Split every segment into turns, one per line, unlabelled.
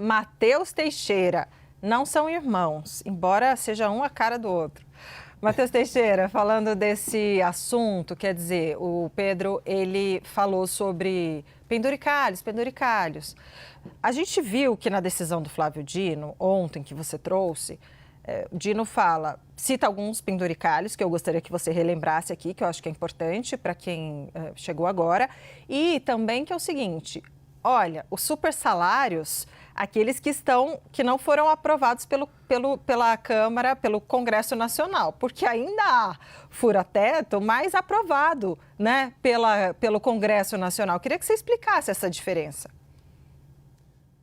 Matheus Teixeira. Não são irmãos, embora seja um a cara do outro. Matheus Teixeira, falando desse assunto, quer dizer, o Pedro, ele falou sobre penduricalhos. A gente viu que na decisão do Flávio Dino, ontem que você trouxe, o Dino cita alguns penduricalhos que eu gostaria que você relembrasse aqui, que eu acho que é importante para quem chegou agora, e também que é o seguinte, olha, os supersalários, aqueles que não foram aprovados pela Câmara, pelo Congresso Nacional, porque ainda há fura-teto, mas aprovado, né, pelo Congresso Nacional. Queria que você explicasse essa diferença.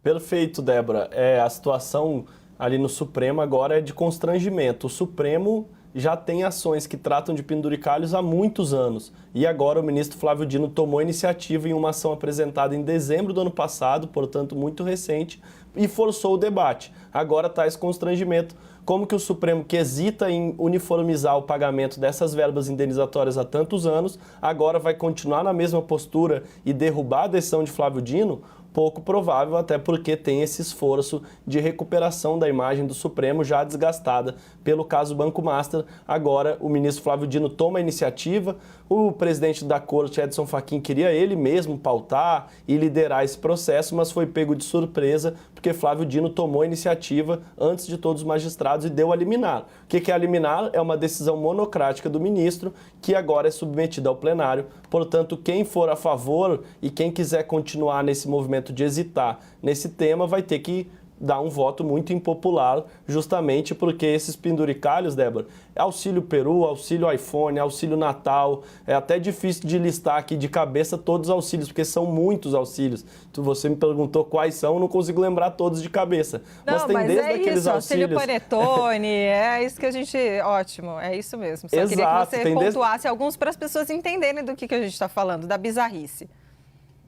Perfeito, Débora. A situação ali no Supremo agora é de constrangimento. O Supremo já tem ações que tratam de penduricalhos há muitos anos. E agora o ministro Flávio Dino tomou iniciativa em uma ação apresentada em dezembro do ano passado, portanto muito recente, e forçou o debate. Agora está esse constrangimento. Como que o Supremo, que hesita em uniformizar o pagamento dessas verbas indenizatórias há tantos anos, agora vai continuar na mesma postura e derrubar a decisão de Flávio Dino? Pouco provável, até porque tem esse esforço de recuperação da imagem do Supremo já desgastada pelo caso Banco Master. Agora o ministro Flávio Dino toma a iniciativa, o presidente da Corte, Edson Fachin, queria ele mesmo pautar e liderar esse processo, mas foi pego de surpresa porque Flávio Dino tomou a iniciativa antes de todos os magistrados e deu a liminar. O que é a liminar? É uma decisão monocrática do ministro que agora é submetida ao plenário. Portanto, quem for a favor e quem quiser continuar nesse movimento de hesitar nesse tema vai ter que dar um voto muito impopular, justamente porque esses penduricalhos, Débora, auxílio Peru, auxílio iPhone, auxílio Natal, é até difícil de listar aqui de cabeça todos os auxílios, porque são muitos auxílios. Você me perguntou quais são, eu não consigo lembrar todos de cabeça.
Não,
mas tem
mas
desde
é
aqueles
isso,
auxílios...
auxílio panetone, é isso que a gente... Ótimo, é isso mesmo. Só
Exato,
queria que você
tem
pontuasse alguns para as pessoas entenderem do que a gente está falando, da bizarrice.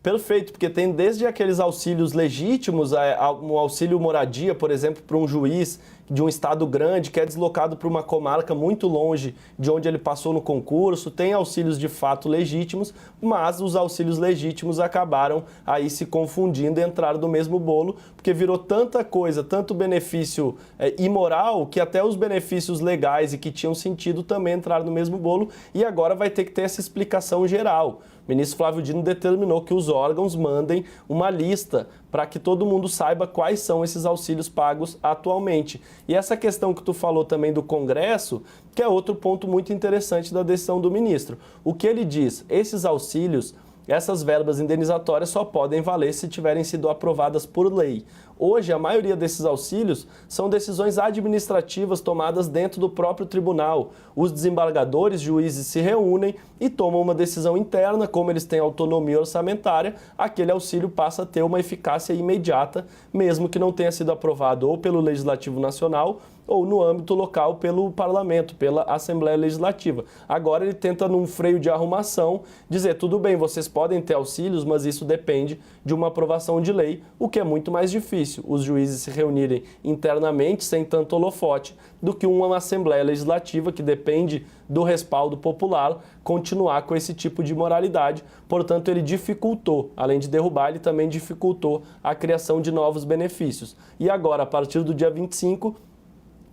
Perfeito, porque tem desde aqueles auxílios legítimos, um auxílio moradia, por exemplo, para um juiz de um estado grande que é deslocado para uma comarca muito longe de onde ele passou no concurso, tem auxílios de fato legítimos, mas os auxílios legítimos acabaram aí se confundindo e entraram no mesmo bolo, porque virou tanta coisa, tanto benefício imoral, que até os benefícios legais e que tinham sentido também entraram no mesmo bolo, e agora vai ter que ter essa explicação geral. O ministro Flávio Dino determinou que os órgãos mandem uma lista para que todo mundo saiba quais são esses auxílios pagos atualmente. E essa questão que tu falou também do Congresso, que é outro ponto muito interessante da decisão do ministro. O que ele diz? Esses auxílios, essas verbas indenizatórias só podem valer se tiverem sido aprovadas por lei. Hoje, a maioria desses auxílios são decisões administrativas tomadas dentro do próprio tribunal. Os desembargadores, juízes se reúnem e tomam uma decisão interna, como eles têm autonomia orçamentária, aquele auxílio passa a ter uma eficácia imediata, mesmo que não tenha sido aprovado ou pelo Legislativo Nacional ou no âmbito local pelo Parlamento, pela Assembleia Legislativa. Agora ele tenta, num freio de arrumação, dizer, tudo bem, vocês podem ter auxílios, mas isso depende de uma aprovação de lei, o que é muito mais difícil, os juízes se reunirem internamente, sem tanto holofote, do que uma Assembleia Legislativa, que depende do respaldo popular, continuar com esse tipo de moralidade. Portanto, ele dificultou, além de derrubar, ele também dificultou a criação de novos benefícios. E agora, a partir do dia 25,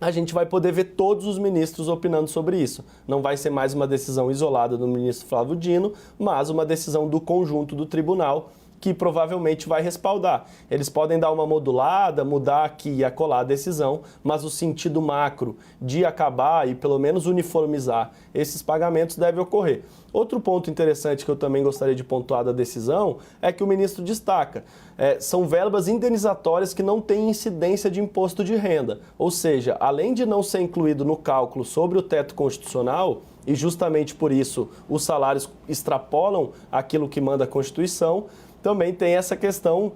a gente vai poder ver todos os ministros opinando sobre isso. Não vai ser mais uma decisão isolada do ministro Flávio Dino, mas uma decisão do conjunto do tribunal, que provavelmente vai respaldar. Eles podem dar uma modulada, mudar aqui e acolá a decisão, mas o sentido macro de acabar e pelo menos uniformizar esses pagamentos deve ocorrer. Outro ponto interessante que eu também gostaria de pontuar da decisão é que o ministro destaca, são verbas indenizatórias que não têm incidência de imposto de renda, ou seja, além de não ser incluído no cálculo sobre o teto constitucional, e justamente por isso os salários extrapolam aquilo que manda a Constituição, também tem essa questão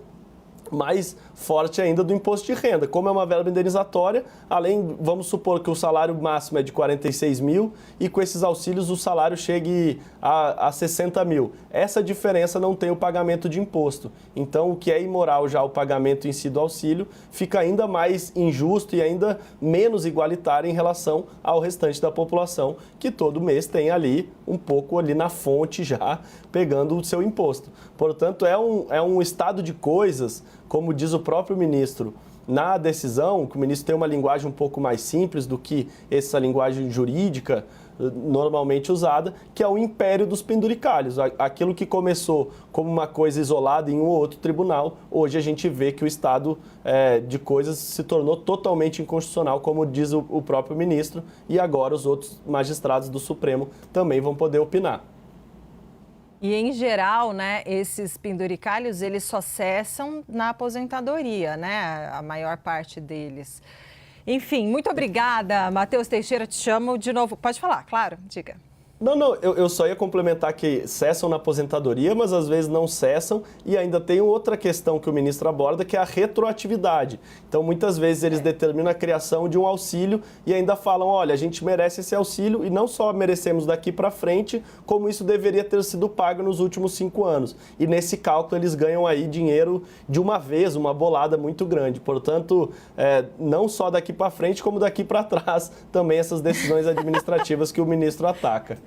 mais forte ainda do imposto de renda. Como é uma verba indenizatória, além, vamos supor que o salário máximo é de 46 mil e com esses auxílios o salário chegue a 60 mil. Essa diferença não tem o pagamento de imposto. Então, o que é imoral já o pagamento em si do auxílio fica ainda mais injusto e ainda menos igualitário em relação ao restante da população, que todo mês tem ali um pouco ali na fonte já pegando o seu imposto. Portanto, é um estado de coisas como diz o próprio ministro na decisão, que o ministro tem uma linguagem um pouco mais simples do que essa linguagem jurídica normalmente usada, que é o império dos penduricalhos. Aquilo que começou como uma coisa isolada em um ou outro tribunal, hoje a gente vê que o estado de coisas se tornou totalmente inconstitucional, como diz o próprio ministro, e agora os outros magistrados do Supremo também vão poder opinar.
E, em geral, né, esses penduricalhos, eles só cessam na aposentadoria, né, a maior parte deles. Enfim, muito obrigada, Matheus Teixeira, te chamo de novo. Pode falar, claro, diga.
Não, eu só ia complementar que cessam na aposentadoria, mas às vezes não cessam, e ainda tem outra questão que o ministro aborda, que é a retroatividade. Então, muitas vezes eles determinam a criação de um auxílio e ainda falam, olha, a gente merece esse auxílio e não só merecemos daqui para frente, como isso deveria ter sido pago nos últimos 5 anos. E nesse cálculo eles ganham aí dinheiro de uma vez, uma bolada muito grande. Portanto, não só daqui para frente, como daqui para trás também essas decisões administrativas que o ministro ataca.